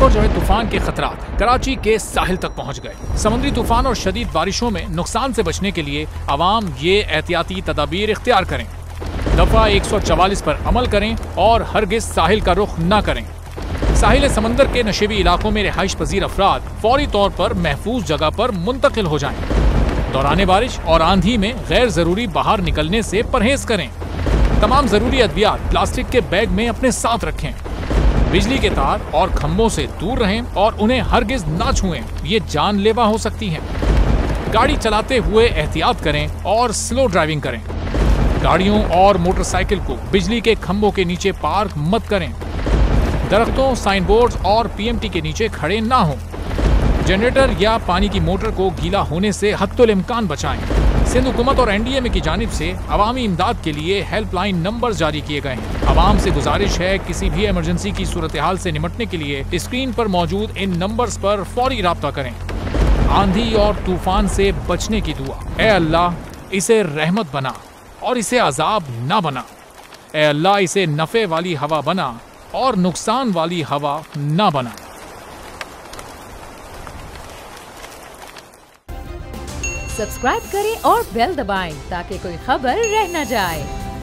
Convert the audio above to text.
और जो है तूफान के खतरात कराची के साहिल तक पहुंच गए। समुद्री तूफान और शदीद बारिशों में नुकसान से बचने के लिए आवाम ये एहतियाती तदाबीर इख्तियार करें। दफा 144 पर अमल करें और हरगिज साहिल का रुख न करें। साहिल समंदर के नशेबी इलाकों में रिहाइश पजीर अफराद फौरी तौर पर महफूज जगह पर मुंतकिल हो जाएं। दौरान बारिश और आंधी में गैर जरूरी बाहर निकलने से परहेज करें। तमाम जरूरी अद्वियात प्लास्टिक के बैग में अपने साथ रखें। बिजली के तार और खंभों से दूर रहें और उन्हें हरगिज ना छुएं, ये जानलेवा हो सकती हैं। गाड़ी चलाते हुए एहतियात करें और स्लो ड्राइविंग करें। गाड़ियों और मोटरसाइकिल को बिजली के खंभों के नीचे पार्क मत करें। दरख्तों, साइन बोर्ड और पीएमटी के नीचे खड़े ना हों। जनरेटर या पानी की मोटर को गीला होने से हत्तुल इम्कान बचाएं। सिंध हुकूमत और एनडीएमए की जानिब से अवामी इमदाद के लिए हेल्पलाइन नंबर जारी किए गए हैं। आवाम से गुजारिश है किसी भी इमरजेंसी की सूरत हाल से निपटने के लिए स्क्रीन पर मौजूद इन नंबर्स पर फौरी राब्ता करें। आंधी और तूफान से बचने की दुआ। ए अल्लाह, इसे रहमत बना और इसे अजाब ना बना। ए अल्लाह, इसे नफे वाली हवा बना और नुकसान वाली हवा ना बना। सब्सक्राइब करें और बेल दबाएं ताकि कोई खबर रह न जाए।